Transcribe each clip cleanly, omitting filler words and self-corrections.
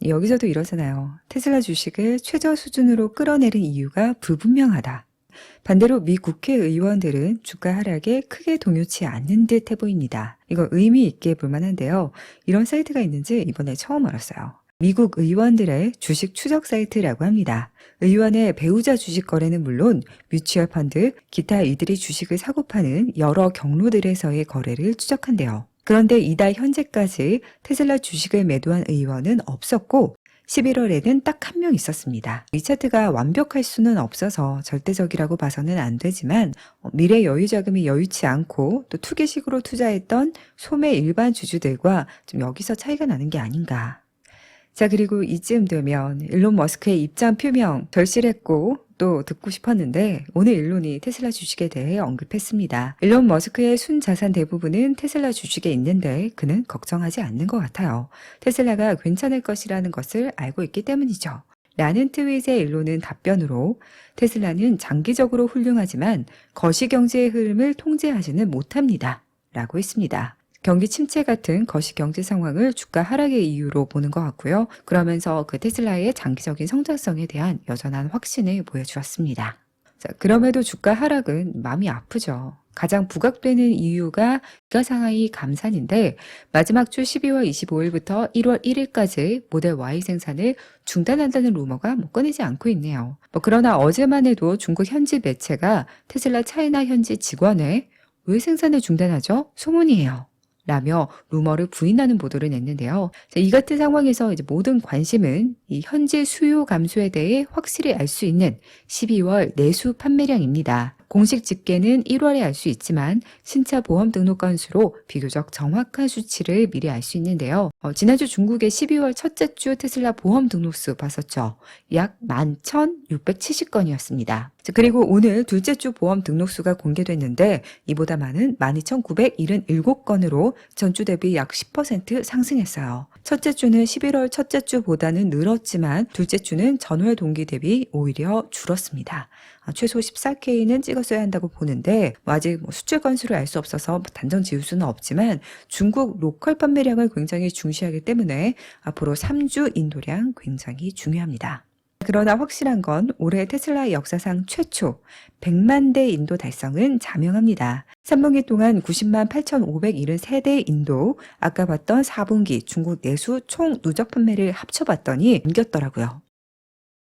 여기서도 이러잖아요. 테슬라 주식을 최저 수준으로 끌어내린 이유가 불분명하다. 반대로 미 국회의원들은 주가 하락에 크게 동요치 않는 듯 해 보입니다. 이거 의미 있게 볼 만한데요. 이런 사이트가 있는지 이번에 처음 알았어요. 미국 의원들의 주식 추적 사이트라고 합니다. 의원의 배우자 주식 거래는 물론 뮤추얼 펀드, 기타 이들이 주식을 사고 파는 여러 경로들에서의 거래를 추적한대요. 그런데 이달 현재까지 테슬라 주식을 매도한 의원은 없었고 11월에는 딱 한 명 있었습니다. 이 차트가 완벽할 수는 없어서 절대적이라고 봐서는 안 되지만 미래 여유 자금이 여유치 않고 또 투기식으로 투자했던 소매 일반 주주들과 좀 여기서 차이가 나는 게 아닌가. 자, 그리고 이쯤 되면 일론 머스크의 입장 표명 절실했고 또 듣고 싶었는데 오늘 일론이 테슬라 주식에 대해 언급했습니다. 일론 머스크의 순자산 대부분은 테슬라 주식에 있는데 그는 걱정하지 않는 것 같아요. 테슬라가 괜찮을 것이라는 것을 알고 있기 때문이죠. 라는 트윗의 일론은 답변으로 테슬라는 장기적으로 훌륭하지만 거시경제의 흐름을 통제하지는 못합니다. 라고 했습니다. 경기 침체 같은 거시경제 상황을 주가 하락의 이유로 보는 것 같고요. 그러면서 그 테슬라의 장기적인 성장성에 대한 여전한 확신을 보여주었습니다. 자, 그럼에도 주가 하락은 마음이 아프죠. 가장 부각되는 이유가 기가상하이 감산인데 마지막 주 12월 25일부터 1월 1일까지 모델 Y 생산을 중단한다는 루머가 끊이지 않고 있네요. 그러나 어제만 해도 중국 현지 매체가 테슬라 차이나 현지 직원의 왜 생산을 중단하죠? 소문이에요. 라며 루머를 부인하는 보도를 냈는데요. 이 같은 상황에서 이제 모든 관심은 이 현재 수요 감소에 대해 확실히 알 수 있는 12월 내수 판매량입니다. 공식 집계는 1월에 알 수 있지만 신차 보험 등록 건수로 비교적 정확한 수치를 미리 알 수 있는데요. 지난주 중국의 12월 첫째 주 테슬라 보험 등록수 봤었죠. 약 11,670건이었습니다. 그리고 오늘 둘째 주 보험 등록수가 공개됐는데 이보다 많은 12,977건으로 전주 대비 약 10% 상승했어요. 첫째 주는 11월 첫째 주보다는 늘었지만 둘째 주는 전월 동기 대비 오히려 줄었습니다. 최소 14K는 찍었어야 한다고 보는데 아직 수출 건수를 알 수 없어서 단정 지을 수는 없지만 중국 로컬 판매량을 굉장히 중시하기 때문에 앞으로 3주 인도량 굉장히 중요합니다. 그러나 확실한 건 올해 테슬라의 역사상 최초 100만 대 인도 달성은 자명합니다. 3분기 동안 90만 8,573대 인도, 아까 봤던 4분기 중국 내수 총 누적 판매를 합쳐봤더니 넘겼더라고요.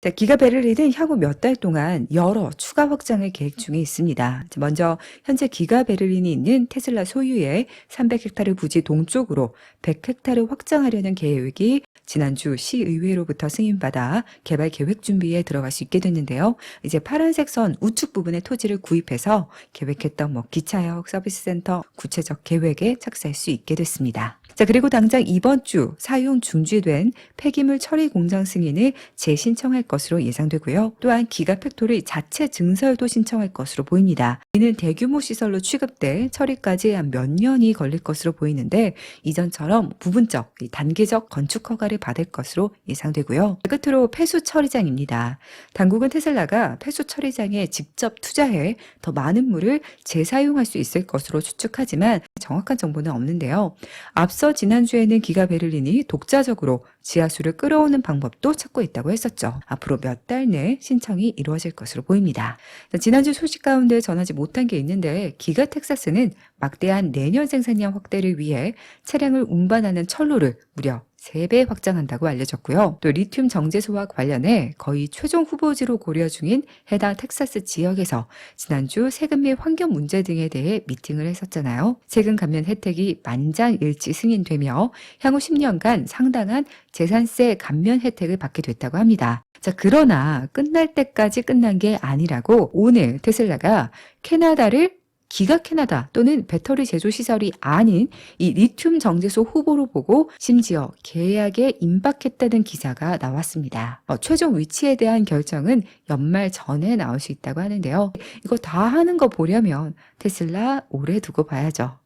자, 기가 베를린은 향후 몇 달 동안 여러 추가 확장을 계획 중에 있습니다. 먼저 현재 기가 베를린이 있는 테슬라 소유의 300헥타르 부지 동쪽으로 100헥타르 확장하려는 계획이 지난주 시의회로부터 승인받아 개발 계획 준비에 들어갈 수 있게 됐는데요. 이제 파란색 선 우측 부분의 토지를 구입해서 계획했던 기차역, 서비스 센터 구체적 계획에 착수할 수 있게 됐습니다. 자, 그리고 당장 이번 주 사용 중지된 폐기물 처리 공장 승인을 재신청할 것으로 예상되고요. 또한 기가팩토리 자체 증설도 신청할 것으로 보입니다. 이는 대규모 시설로 취급돼 처리까지 한 몇 년이 걸릴 것으로 보이는데 이전처럼 부분적, 단계적 건축 허가를 받을 것으로 예상되고요. 끝으로 폐수 처리장입니다. 당국은 테슬라가 폐수 처리장에 직접 투자해 더 많은 물을 재사용할 수 있을 것으로 추측하지만 정확한 정보는 없는데요. 앞서 지난주에는 기가 베를린이 독자적으로 지하수를 끌어오는 방법도 찾고 있다고 했었죠. 앞으로 몇 달 내에 신청이 이루어질 것으로 보입니다. 지난주 소식 가운데 전하지 못한 게 있는데 기가 텍사스는 막대한 내년 생산량 확대를 위해 차량을 운반하는 철로를 무려 3배 확장한다고 알려졌고요. 또 리튬 정제소와 관련해 거의 최종 후보지로 고려 중인 해당 텍사스 지역에서 지난주 세금 및 환경 문제 등에 대해 미팅을 했었잖아요. 세금 감면 혜택이 만장일치 승인되며 향후 10년간 상당한 재산세 감면 혜택을 받게 됐다고 합니다. 자, 그러나 끝날 때까지 끝난 게 아니라고 오늘 테슬라가 캐나다를 기가 캐나다 또는 배터리 제조 시설이 아닌 이 리튬 정제소 후보로 보고 심지어 계약에 임박했다는 기사가 나왔습니다. 최종 위치에 대한 결정은 연말 전에 나올 수 있다고 하는데요. 이거 다 하는 거 보려면 테슬라 오래 두고 봐야죠.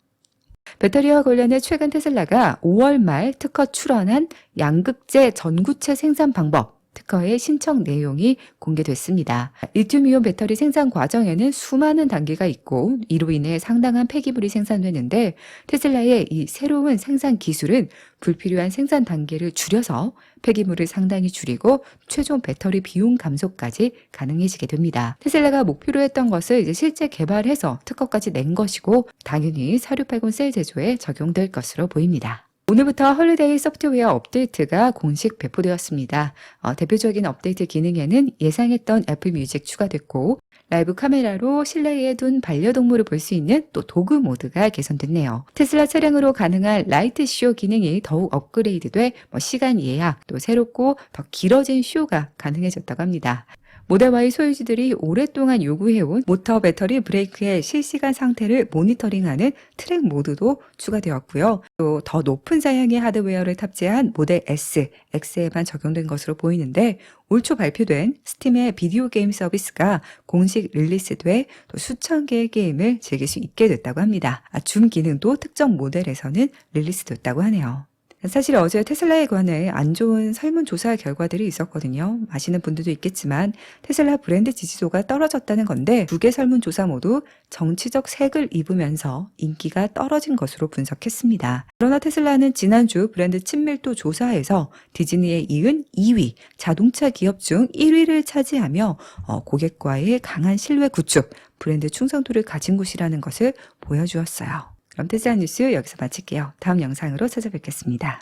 배터리와 관련해 최근 테슬라가 5월 말 특허 출원한 양극재 전구체 생산 방법 특허의 신청 내용이 공개됐습니다. 리튬이온 배터리 생산 과정에는 수많은 단계가 있고 이로 인해 상당한 폐기물이 생산되는데 테슬라의 이 새로운 생산 기술은 불필요한 생산 단계를 줄여서 폐기물을 상당히 줄이고 최종 배터리 비용 감소까지 가능해지게 됩니다. 테슬라가 목표로 했던 것을 이제 실제 개발해서 특허까지 낸 것이고 당연히 4680 셀 제조에 적용될 것으로 보입니다. 오늘부터 홀리데이 소프트웨어 업데이트가 공식 배포되었습니다. 대표적인 업데이트 기능에는 예상했던 애플 뮤직 추가됐고 라이브 카메라로 실내에 둔 반려동물을 볼 수 있는 또 도그 모드가 개선됐네요. 테슬라 차량으로 가능한 라이트 쇼 기능이 더욱 업그레이드돼 시간 예약 또 새롭고 더 길어진 쇼가 가능해졌다고 합니다. 모델 Y 소유주들이 오랫동안 요구해온 모터 배터리 브레이크의 실시간 상태를 모니터링하는 트랙 모드도 추가되었고요. 또 더 높은 사양의 하드웨어를 탑재한 모델 S, X에만 적용된 것으로 보이는데 올 초 발표된 스팀의 비디오 게임 서비스가 공식 릴리스돼 또 수천 개의 게임을 즐길 수 있게 됐다고 합니다. 줌 기능도 특정 모델에서는 릴리스됐다고 하네요. 사실 어제 테슬라에 관해 안 좋은 설문조사 결과들이 있었거든요. 아시는 분들도 있겠지만 테슬라 브랜드 지지도가 떨어졌다는 건데 두 개 설문조사 모두 정치적 색을 입으면서 인기가 떨어진 것으로 분석했습니다. 그러나 테슬라는 지난주 브랜드 친밀도 조사에서 디즈니에 이은 2위, 자동차 기업 중 1위를 차지하며 고객과의 강한 신뢰 구축, 브랜드 충성도를 가진 곳이라는 것을 보여주었어요. 그럼 테슬라 뉴스 여기서 마칠게요. 다음 영상으로 찾아뵙겠습니다.